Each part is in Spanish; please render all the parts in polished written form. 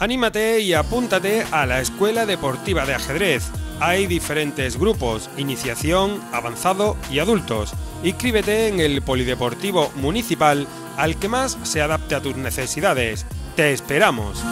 Anímate y apúntate a la Escuela Deportiva de Ajedrez. Hay diferentes grupos, iniciación, avanzado y adultos. Inscríbete en el Polideportivo Municipal al que más se adapte a tus necesidades. ¡Te esperamos!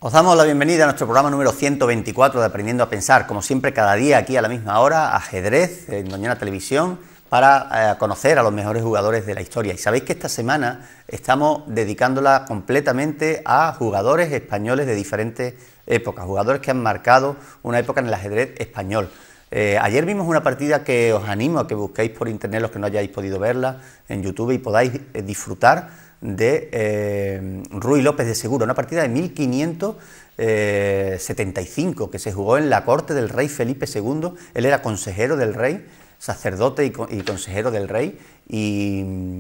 Os damos la bienvenida a nuestro programa número 124 de Aprendiendo a Pensar, como siempre cada día aquí a la misma hora, ajedrez, en Doñana Televisión, para conocer a los mejores jugadores de la historia. Y sabéis que esta semana estamos dedicándola completamente a jugadores españoles de diferentes épocas, jugadores que han marcado una época en el ajedrez español. Ayer vimos una partida que os animo a que busquéis por internet los que no hayáis podido verla en YouTube y podáis disfrutar de Ruy López de Segura, una partida de 1575 que se jugó en la corte del rey Felipe II. Él era consejero del rey, sacerdote y consejero del rey, y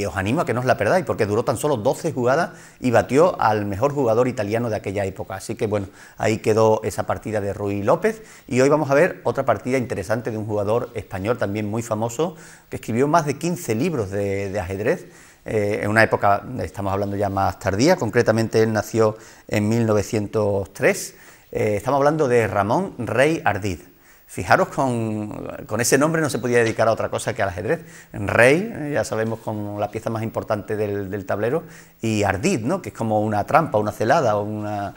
os animo a que no os la perdáis porque duró tan solo 12 jugadas y batió al mejor jugador italiano de aquella época. Así que bueno, ahí quedó esa partida de Ruy López, y hoy vamos a ver otra partida interesante de un jugador español también muy famoso que escribió más de 15 libros de ajedrez. En una época, estamos hablando ya más tardía, concretamente él nació en 1903, estamos hablando de Ramón Rey Ardid. Fijaros, con ese nombre no se podía dedicar a otra cosa que al ajedrez. Rey, ya sabemos, como la pieza más importante del tablero, y Ardid, ¿no?, que es como una trampa, una celada o una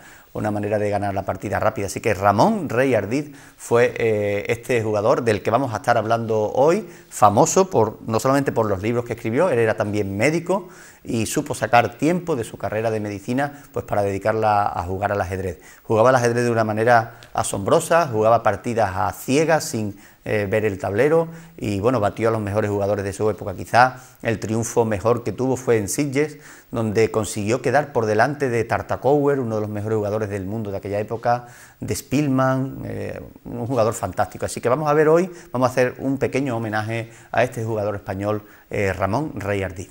manera de ganar la partida rápida. Así que Ramón Rey Ardid fue este jugador del que vamos a estar hablando hoy, famoso no solamente por los libros que escribió, él era también médico y supo sacar tiempo de su carrera de medicina pues para dedicarla a jugar al ajedrez. Jugaba al ajedrez de una manera asombrosa, jugaba partidas a ciegas sin ver el tablero, y bueno, batió a los mejores jugadores de su época. Quizá el triunfo mejor que tuvo fue en Sitges, donde consiguió quedar por delante de Tartakower, uno de los mejores jugadores del mundo de aquella época, de Spielmann, un jugador fantástico. Así que vamos a ver hoy, vamos a hacer un pequeño homenaje a este jugador español, Ramón Rey Ardid.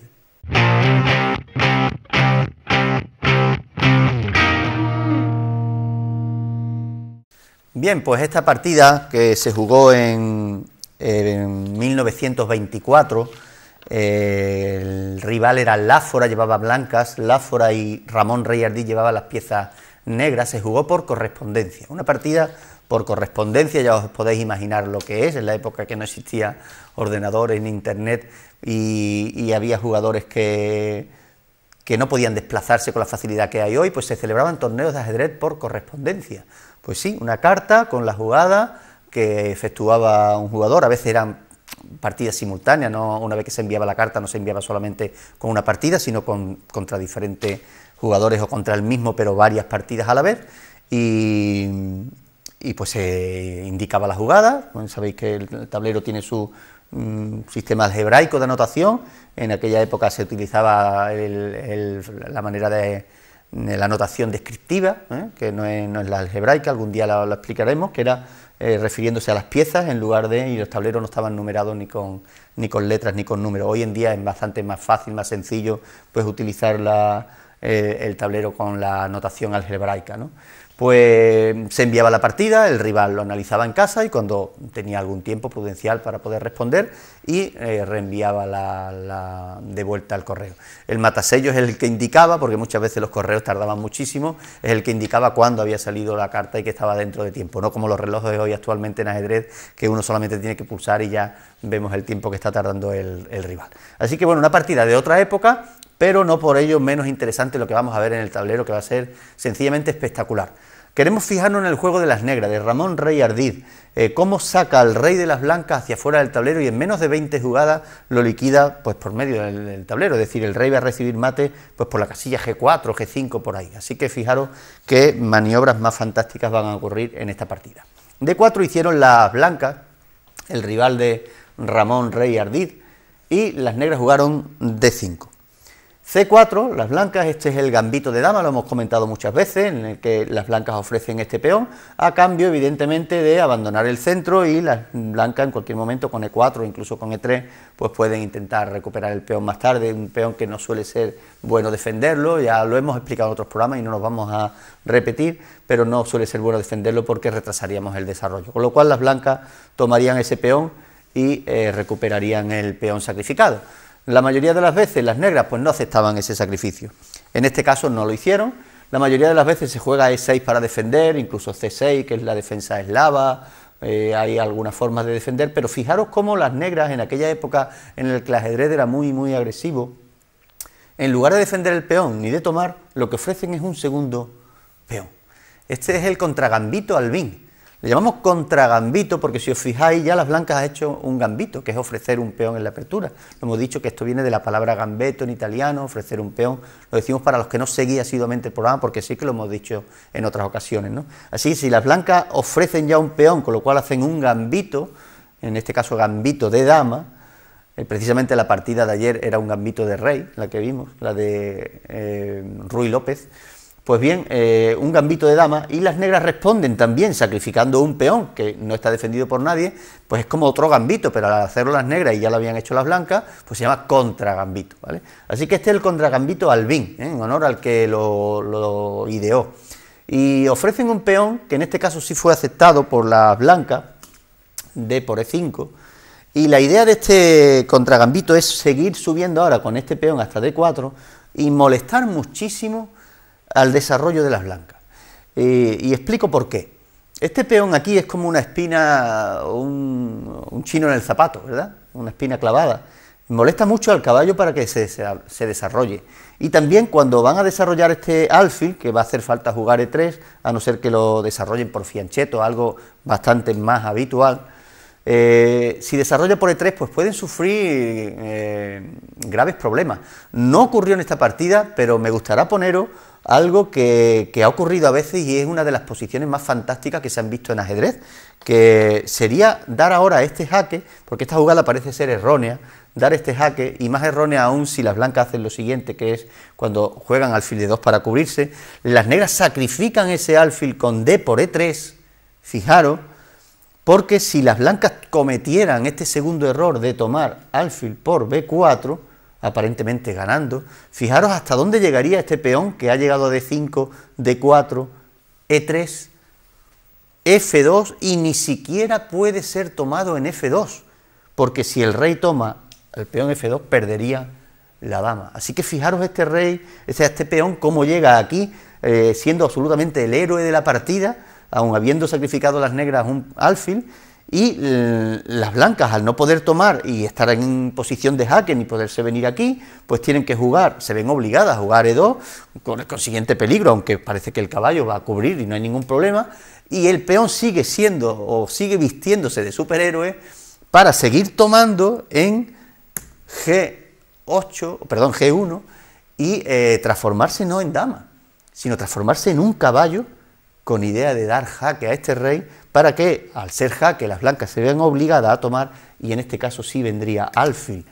Bien, pues esta partida que se jugó en 1924, el rival era Láfora, llevaba blancas, Láfora, y Ramón Rey Ardid llevaba las piezas negras. Se jugó por correspondencia, una partida por correspondencia, ya os podéis imaginar lo que es, en la época que no existía ordenadores ni internet, y había jugadores que no podían desplazarse con la facilidad que hay hoy, pues se celebraban torneos de ajedrez por correspondencia. Pues sí, una carta con la jugada que efectuaba un jugador, a veces eran partidas simultáneas, no, una vez que se enviaba la carta no se enviaba solamente con una partida, sino contra diferentes jugadores o contra el mismo, pero varias partidas a la vez, y pues se indicaba la jugada. Bueno, sabéis que el tablero tiene su sistema algebraico de anotación. En aquella época se utilizaba la manera de la anotación descriptiva, que no es la algebraica, algún día lo explicaremos, que era refiriéndose a las piezas en lugar de, y los tableros no estaban numerados ni con letras ni con números. Hoy en día es bastante más fácil, más sencillo, pues utilizar el tablero con la anotación algebraica, ¿no? Pues se enviaba la partida, el rival lo analizaba en casa y cuando tenía algún tiempo prudencial para poder responder, y reenviaba de vuelta al correo. El matasello es el que indicaba, porque muchas veces los correos tardaban muchísimo, es el que indicaba cuándo había salido la carta y que estaba dentro de tiempo, no como los relojes de hoy actualmente en ajedrez, que uno solamente tiene que pulsar y ya vemos el tiempo que está tardando el rival. Así que bueno, una partida de otra época, pero no por ello menos interesante lo que vamos a ver en el tablero, que va a ser sencillamente espectacular. Queremos fijarnos en el juego de las negras, de Ramón Rey Ardid, cómo saca al rey de las blancas hacia fuera del tablero y en menos de 20 jugadas lo liquida pues por medio del tablero, es decir, el rey va a recibir mate pues por la casilla G4, G5, por ahí. Así que fijaros qué maniobras más fantásticas van a ocurrir en esta partida. D4 hicieron las blancas, el rival de Ramón Rey Ardid, y las negras jugaron D5. C4, las blancas, este es el gambito de dama, lo hemos comentado muchas veces, en el que las blancas ofrecen este peón, a cambio, evidentemente, de abandonar el centro, y las blancas en cualquier momento con E4, incluso con E3, pues pueden intentar recuperar el peón más tarde, un peón que no suele ser bueno defenderlo, ya lo hemos explicado en otros programas y no nos vamos a repetir, pero no suele ser bueno defenderlo porque retrasaríamos el desarrollo, con lo cual las blancas tomarían ese peón y recuperarían el peón sacrificado. La mayoría de las veces las negras pues no aceptaban ese sacrificio, en este caso no lo hicieron. La mayoría de las veces se juega E6 para defender, incluso C6, que es la defensa eslava, hay algunas formas de defender, pero fijaros cómo las negras en aquella época en la que el ajedrez era muy agresivo, en lugar de defender el peón ni de tomar, lo que ofrecen es un segundo peón. Este es el contragambito Albín. Le llamamos contragambito porque si os fijáis ya las blancas han hecho un gambito, que es ofrecer un peón en la apertura. Lo hemos dicho que esto viene de la palabra gambetto en italiano, ofrecer un peón. Lo decimos para los que no seguís asiduamente el programa porque sí que lo hemos dicho en otras ocasiones, ¿no? Así, si las blancas ofrecen ya un peón, con lo cual hacen un gambito, en este caso gambito de dama, precisamente la partida de ayer era un gambito de rey, la que vimos, la de Ruy López. Pues bien, un gambito de dama, y las negras responden también sacrificando un peón que no está defendido por nadie, pues es como otro gambito, pero al hacerlo las negras y ya lo habían hecho las blancas, pues se llama contragambito, ¿vale? Así que este es el contragambito Albín, en honor al que lo ideó. Y ofrecen un peón que en este caso sí fue aceptado por las blancas, D por E5, y la idea de este contragambito es seguir subiendo ahora con este peón hasta D4 y molestar muchísimo al desarrollo de las blancas. Y explico por qué. Este peón aquí es como una espina, un chino en el zapato, ¿verdad? Una espina clavada. Molesta mucho al caballo para que se desarrolle. Y también cuando van a desarrollar este alfil, que va a hacer falta jugar E3, a no ser que lo desarrollen por fianchetto, algo bastante más habitual, si desarrolla por E3, pues pueden sufrir graves problemas. No ocurrió en esta partida, pero me gustará poneros algo que ha ocurrido a veces y es una de las posiciones más fantásticas que se han visto en ajedrez, que sería dar ahora este jaque, porque esta jugada parece ser errónea, dar este jaque, y más errónea aún si las blancas hacen lo siguiente, que es cuando juegan alfil de 2 para cubrirse, las negras sacrifican ese alfil con D por E3, fijaros, porque si las blancas cometieran este segundo error de tomar alfil por B4, aparentemente ganando, fijaros hasta dónde llegaría este peón que ha llegado a D5, D4, E3, F2 y ni siquiera puede ser tomado en F2, porque si el rey toma el peón F2 perdería la dama. Así que fijaros este rey, este peón cómo llega aquí, siendo absolutamente el héroe de la partida, aun habiendo sacrificado las negras un alfil, y las blancas al no poder tomar y estar en posición de jaque ni poderse venir aquí, pues tienen que jugar, se ven obligadas a jugar E2 con el consiguiente peligro, aunque parece que el caballo va a cubrir y no hay ningún problema, y el peón sigue siendo o sigue vistiéndose de superhéroe para seguir tomando en G1 y transformarse no en dama, sino transformarse en un caballo con idea de dar jaque a este rey para que, al ser jaque, las blancas se vean obligadas a tomar, y en este caso sí vendría alfil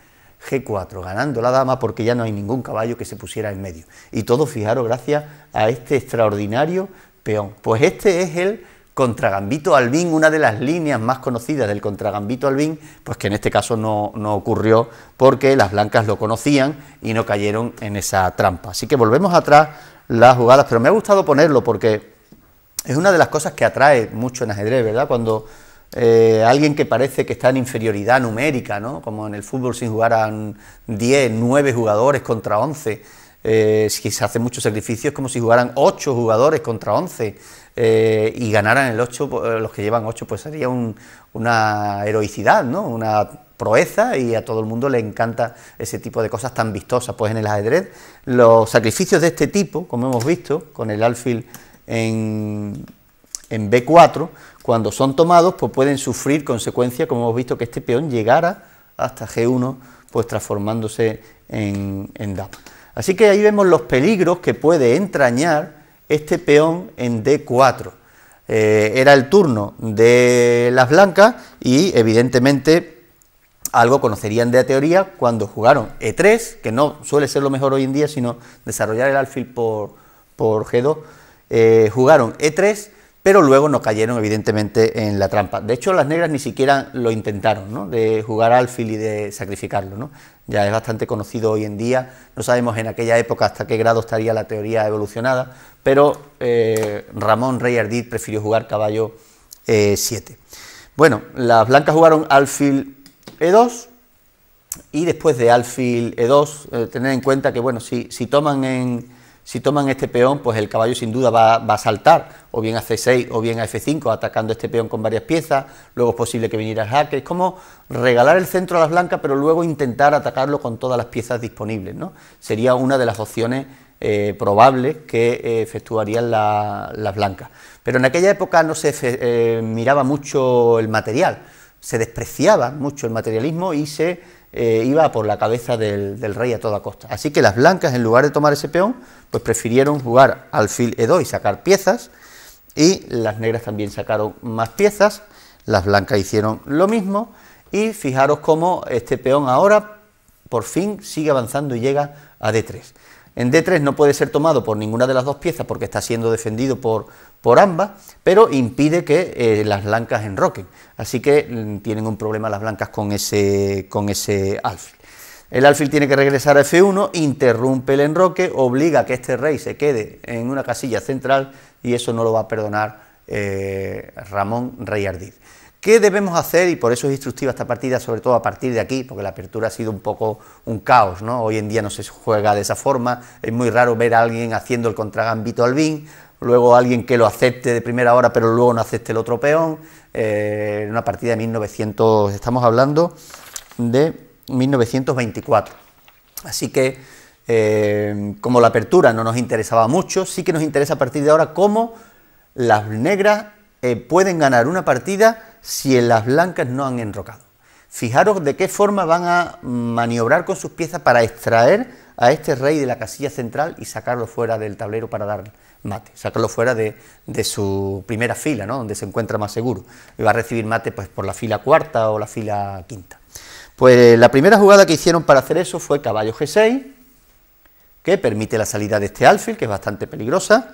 G4, ganando la dama porque ya no hay ningún caballo que se pusiera en medio. Y todo, fijaros, gracias a este extraordinario peón. Pues este es el contragambito Albín, una de las líneas más conocidas del contragambito Albín, pues que en este caso no ocurrió porque las blancas lo conocían y no cayeron en esa trampa. Así que volvemos atrás las jugadas, pero me ha gustado ponerlo porque es una de las cosas que atrae mucho en ajedrez, ¿verdad? Cuando alguien que parece que está en inferioridad numérica, ¿no? Como en el fútbol si jugaran 10, 9 jugadores contra 11, si se hacen muchos sacrificios, como si jugaran 8 jugadores contra 11 y ganaran el 8, los que llevan 8, pues sería una heroicidad, ¿no? Una proeza, y a todo el mundo le encanta ese tipo de cosas tan vistosas. Pues en el ajedrez los sacrificios de este tipo, como hemos visto, con el alfil en en B4, cuando son tomados, pues pueden sufrir consecuencias, como hemos visto, que este peón llegara hasta G1, pues transformándose en dama. Así que ahí vemos los peligros que puede entrañar este peón en D4. Era el turno de las blancas y evidentemente algo conocerían de teoría cuando jugaron E3, que no suele ser lo mejor hoy en día, sino desarrollar el alfil por G2, jugaron E3, pero luego no cayeron evidentemente en la trampa. De hecho, las negras ni siquiera lo intentaron, ¿no?, de jugar alfil y de sacrificarlo, ¿no? Ya es bastante conocido hoy en día, no sabemos en aquella época hasta qué grado estaría la teoría evolucionada, pero Ramón Rey Ardid prefirió jugar caballo E7. Bueno, las blancas jugaron alfil E2, y después de alfil E2, tener en cuenta que, bueno, si toman este peón, pues el caballo sin duda va a saltar, o bien a C6 o bien a F5, atacando este peón con varias piezas. Luego es posible que viniera el jaque. Es como regalar el centro a las blancas, pero luego intentar atacarlo con todas las piezas disponibles, ¿no? Sería una de las opciones probables que efectuarían las blancas. Pero en aquella época no se miraba mucho el material, se despreciaba mucho el materialismo y se iba por la cabeza del rey a toda costa. Así que las blancas, en lugar de tomar ese peón, pues prefirieron jugar alfil E2 y sacar piezas, y las negras también sacaron más piezas. Las blancas hicieron lo mismo, y fijaros cómo este peón ahora por fin sigue avanzando y llega a D3. En D3 no puede ser tomado por ninguna de las dos piezas porque está siendo defendido por ambas, pero impide que las blancas enroquen, así que tienen un problema las blancas con ese alfil. El alfil tiene que regresar a F1, interrumpe el enroque, obliga a que este rey se quede en una casilla central, y eso no lo va a perdonar Ramón Rey Ardid. ¿Qué debemos hacer? Y por eso es instructiva esta partida, sobre todo a partir de aquí, porque la apertura ha sido un poco un caos, ¿no? Hoy en día no se juega de esa forma, es muy raro ver a alguien haciendo el contragambito albín, luego alguien que lo acepte de primera hora, pero luego no acepte el otro peón. Una partida de 1900, estamos hablando de 1924. Así que, como la apertura no nos interesaba mucho, sí que nos interesa a partir de ahora cómo las negras pueden ganar una partida si las blancas no han enrocado. Fijaros de qué forma van a maniobrar con sus piezas para extraer a este rey de la casilla central y sacarlo fuera del tablero para dar mate, sacarlo fuera de su primera fila, ¿no?, donde se encuentra más seguro, y va a recibir mate pues por la fila cuarta o la fila quinta. Pues la primera jugada que hicieron para hacer eso fue caballo G6, que permite la salida de este alfil, que es bastante peligrosa.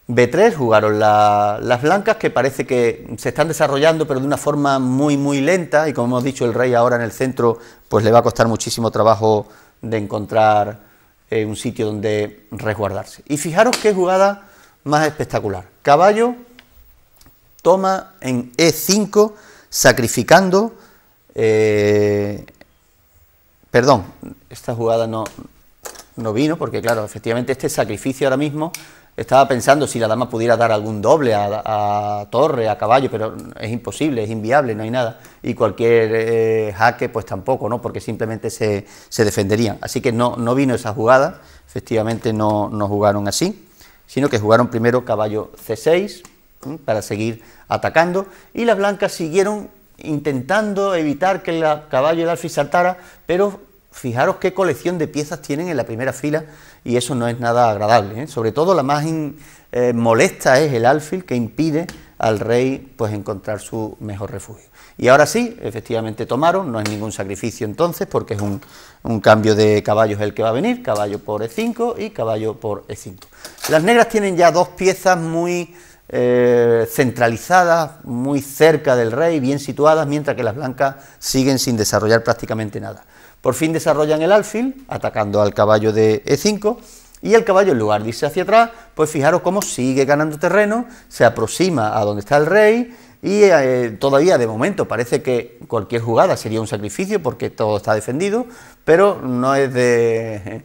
B3 jugaron las blancas, que parece que se están desarrollando, pero de una forma muy lenta, y como hemos dicho, el rey ahora en el centro, pues le va a costar muchísimo trabajo de encontrar un sitio donde resguardarse. Y fijaros qué jugada más espectacular. Caballo toma en E5, sacrificando... perdón, esta jugada no vino, porque claro, efectivamente este sacrificio ahora mismo, estaba pensando si la dama pudiera dar algún doble a torre, a caballo, pero es imposible, es inviable, no hay nada, y cualquier jaque pues tampoco, ¿no?, porque simplemente se defenderían. Así que no vino esa jugada, efectivamente no jugaron así, sino que jugaron primero caballo C6 para seguir atacando, y las blancas siguieron intentando evitar que el caballo y el alfil saltara, pero fijaros qué colección de piezas tienen en la primera fila, y eso no es nada agradable, ¿eh? Sobre todo la más molesta es el alfil, que impide al rey pues encontrar su mejor refugio. Y ahora sí, efectivamente tomaron, no es ningún sacrificio entonces, porque es un cambio de caballos el que va a venir, caballo por E5 y caballo por E5. Las negras tienen ya dos piezas muy centralizadas, muy cerca del rey, bien situadas, mientras que las blancas siguen sin desarrollar prácticamente nada. Por fin desarrollan el alfil, atacando al caballo de E5, y el caballo, en lugar de irse hacia atrás, pues fijaros cómo sigue ganando terreno, se aproxima a donde está el rey, y todavía de momento parece que cualquier jugada sería un sacrificio, porque todo está defendido, pero no es de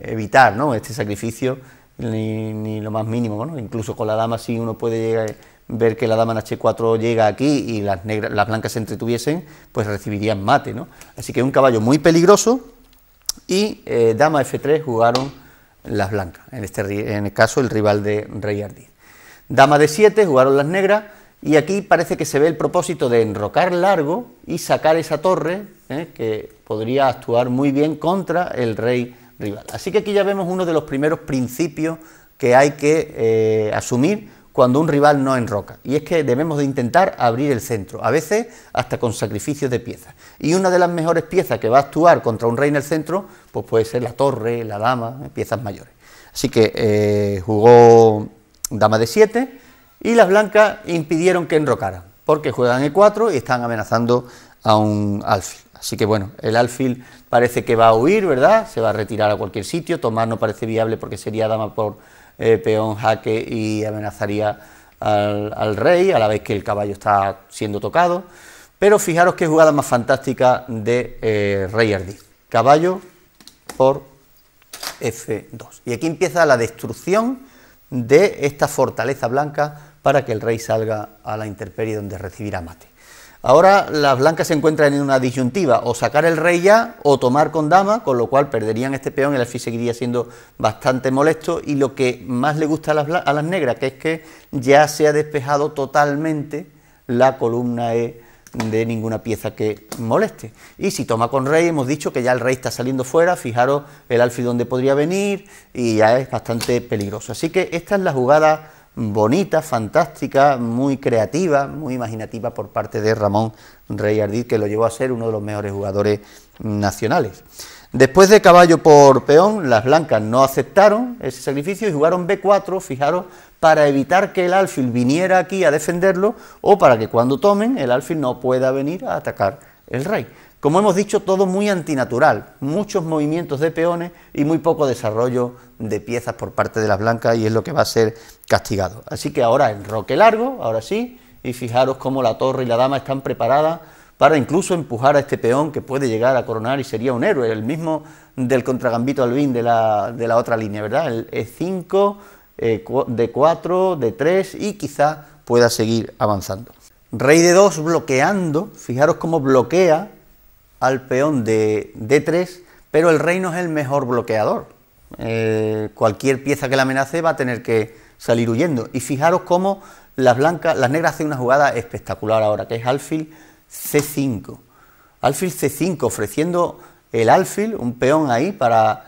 evitar, ¿no?, este sacrificio, ni lo más mínimo, ¿no? Incluso con la dama, si uno puede ver que la dama en H4 llega aquí y las blancas se entretuviesen, pues recibirían mate, ¿no? Así que un caballo muy peligroso, y dama F3 jugaron las blancas, en el caso el rival de rey Ardiz. Dama de 7, jugaron las negras, y aquí parece que se ve el propósito de enrocar largo y sacar esa torre, que podría actuar muy bien contra el rey rival. Así que aquí ya vemos uno de los primeros principios que hay que asumir cuando un rival no enroca, y es que debemos de intentar abrir el centro, a veces hasta con sacrificios de piezas. Y una de las mejores piezas que va a actuar contra un rey en el centro, pues puede ser la torre, la dama, piezas mayores. Así que jugó dama de 7, y las blancas impidieron que enrocaran, porque juegan E4 y están amenazando a un alfil. Así que bueno, el alfil parece que va a huir, ¿verdad? Se va a retirar a cualquier sitio. Tomar no parece viable porque sería dama por peón jaque y amenazaría al rey, a la vez que el caballo está siendo tocado. Pero fijaros qué jugada más fantástica de rey Ardiz. Caballo por F2. Y aquí empieza la destrucción de esta fortaleza blanca para que el rey salga a la intemperie donde recibirá mate. Ahora las blancas se encuentran en una disyuntiva, o sacar el rey ya o tomar con dama, con lo cual perderían este peón, el alfil seguiría siendo bastante molesto, y lo que más le gusta a las negras, que es que ya se ha despejado totalmente la columna E de ninguna pieza que moleste. Y si toma con rey, hemos dicho que ya el rey está saliendo fuera, fijaros el alfil donde podría venir, y ya es bastante peligroso. Así que esta es la jugada bonita, fantástica, muy creativa, muy imaginativa por parte de Ramón Rey Ardiz, que lo llevó a ser uno de los mejores jugadores nacionales. Después de caballo por peón, las blancas no aceptaron ese sacrificio y jugaron B4, fijaros, para evitar que el alfil viniera aquí a defenderlo, o para que cuando tomen el alfil no pueda venir a atacar el rey. Como hemos dicho, todo muy antinatural, muchos movimientos de peones y muy poco desarrollo de piezas por parte de las blancas, y es lo que va a ser castigado. Así que ahora enroque largo, ahora sí, y fijaros cómo la torre y la dama están preparadas para incluso empujar a este peón, que puede llegar a coronar y sería un héroe, el mismo del contragambito Albín de la otra línea, ¿verdad? El E5, D4, D3, y quizá pueda seguir avanzando. Rey de 2 bloqueando, fijaros cómo bloquea al peón de D3, pero el rey no es el mejor bloqueador. Cualquier pieza que la amenace va a tener que salir huyendo. Y fijaros cómo las negras hacen una jugada espectacular ahora, que es alfil C5. Alfil C5, ofreciendo el alfil, un peón ahí para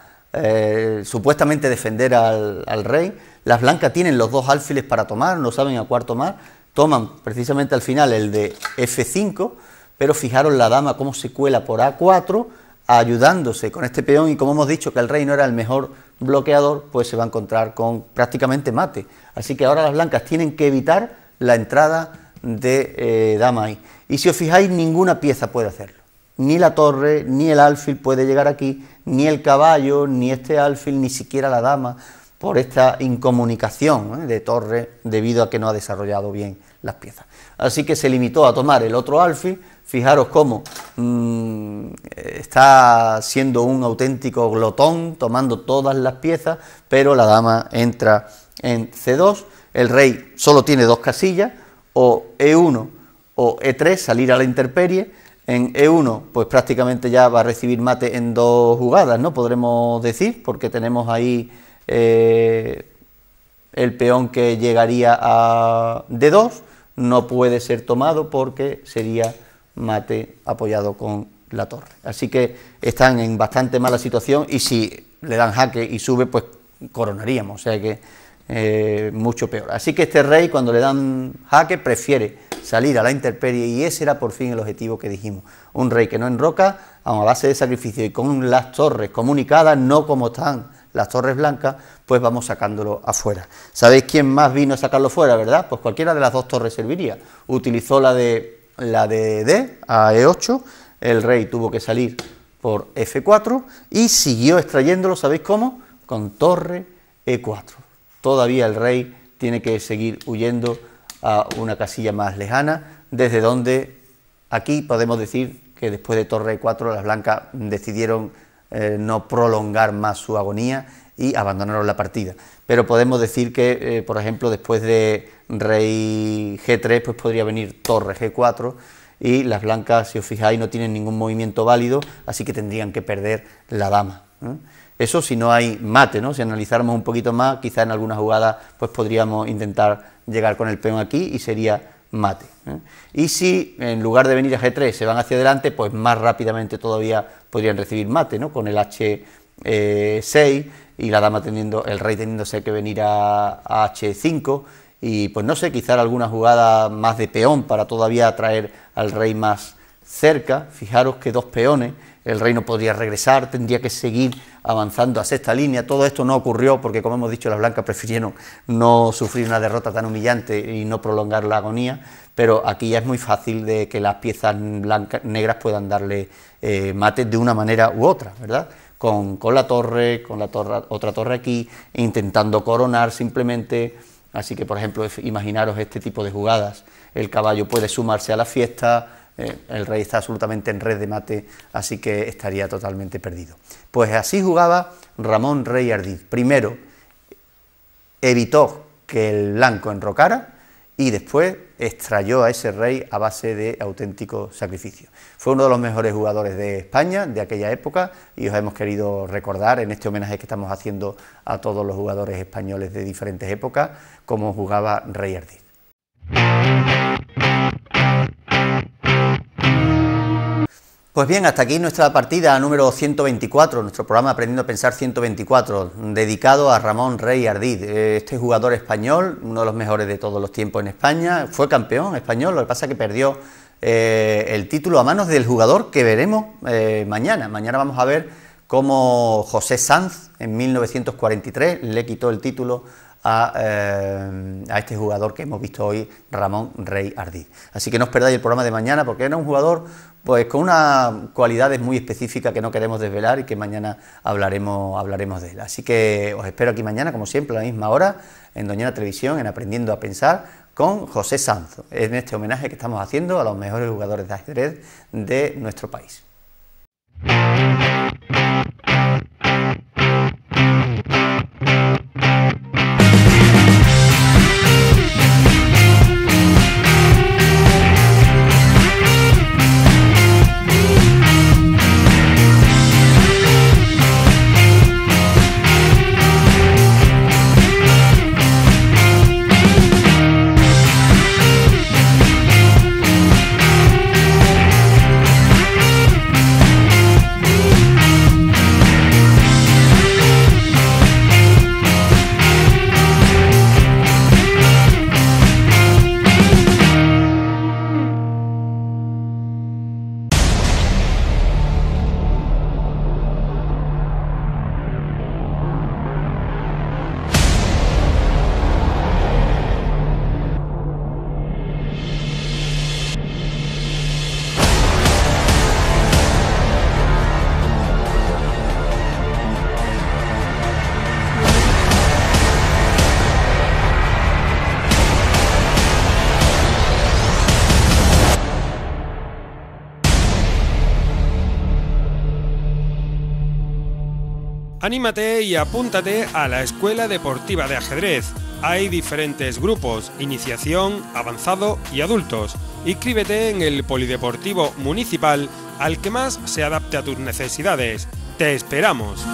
supuestamente defender al rey. Las blancas tienen los dos alfiles para tomar, no saben a cuál tomar, toman precisamente al final el de F5, pero fijaros la dama cómo se cuela por A4, ayudándose con este peón, y como hemos dicho que el rey no era el mejor bloqueador, pues se va a encontrar con prácticamente mate. Así que ahora las blancas tienen que evitar la entrada de dama ahí. Y si os fijáis, ninguna pieza puede hacerlo. Ni la torre, ni el alfil puede llegar aquí, ni el caballo, ni este alfil, ni siquiera la dama, por esta incomunicación de torre, debido a que no ha desarrollado bien las piezas. Así que se limitó a tomar el otro alfil. Fijaros cómo está siendo un auténtico glotón, tomando todas las piezas, pero la dama entra en C2, el rey solo tiene dos casillas, o E1 o E3, salir a la intemperie. En E1, pues prácticamente ya va a recibir mate en dos jugadas, ¿no? Podremos decir, porque tenemos ahí el peón que llegaría a D2, no puede ser tomado porque sería mate apoyado con la torre. Así que están en bastante mala situación, y si le dan jaque y sube, pues coronaríamos, o sea que mucho peor. Así que este rey, cuando le dan jaque, prefiere salir a la intemperie, y ese era por fin el objetivo que dijimos. Un rey que no enroca, a base de sacrificio y con las torres comunicadas, no como están las torres blancas, pues vamos sacándolo afuera. ¿Sabéis quién más vino a sacarlo fuera, verdad? Pues cualquiera de las dos torres serviría. Utilizó la de D a E8, el rey tuvo que salir por F4 y siguió extrayéndolo, ¿sabéis cómo? Con torre E4. Todavía el rey tiene que seguir huyendo a una casilla más lejana, desde donde aquí podemos decir que después de torre E4 las blancas decidieron no prolongar más su agonía y abandonaron la partida. Pero podemos decir que, por ejemplo, después de rey G3, pues podría venir torre G4, y las blancas, si os fijáis, no tienen ningún movimiento válido, así que tendrían que perder la dama, Eso si no hay mate, ¿no? Si analizáramos un poquito más, quizá en alguna jugada pues podríamos intentar llegar con el peón aquí y sería mate, ¿eh? Y si en lugar de venir a G3 se van hacia adelante, pues más rápidamente todavía podrían recibir mate, ¿no? Con el H6 y la dama teniendo, el rey teniéndose que venir a H5 y pues no sé, quizá alguna jugada más de peón para todavía atraer al rey más cerca. Fijaros que dos peones, el rey no podría regresar, tendría que seguir avanzando a sexta línea. Todo esto no ocurrió porque, como hemos dicho, las blancas prefirieron no sufrir una derrota tan humillante y no prolongar la agonía, pero aquí ya es muy fácil de que las piezas negras puedan darle mate de una manera u otra, ¿verdad? Con la torre, otra torre aquí, intentando coronar simplemente. Así que, por ejemplo, imaginaros este tipo de jugadas, el caballo puede sumarse a la fiesta, el rey está absolutamente en red de mate, así que estaría totalmente perdido. Pues así jugaba Ramón Rey Ardiz. Primero evitó que el blanco enrocara y después extrayó a ese rey a base de auténtico sacrificio. Fue uno de los mejores jugadores de España de aquella época y os hemos querido recordar en este homenaje que estamos haciendo a todos los jugadores españoles de diferentes épocas cómo jugaba Rey Ardiz. Pues bien, hasta aquí nuestra partida número 124, nuestro programa Aprendiendo a Pensar 124, dedicado a Ramón Rey Ardiz, este jugador español, uno de los mejores de todos los tiempos en España, fue campeón español, lo que pasa es que perdió el título a manos del jugador que veremos mañana. Mañana vamos a ver cómo José Sanz, en 1943, le quitó el título a este jugador que hemos visto hoy, Ramón Rey Ardiz. Así que no os perdáis el programa de mañana porque era un jugador pues con unas cualidades muy específicas que no queremos desvelar y que mañana hablaremos de él. Así que os espero aquí mañana, como siempre, a la misma hora, en Doñana Televisión, en Aprendiendo a Pensar, con José Sanz, en este homenaje que estamos haciendo a los mejores jugadores de ajedrez de nuestro país. Anímate y apúntate a la Escuela Deportiva de Ajedrez. Hay diferentes grupos, iniciación, avanzado y adultos. Inscríbete en el Polideportivo Municipal al que más se adapte a tus necesidades. ¡Te esperamos!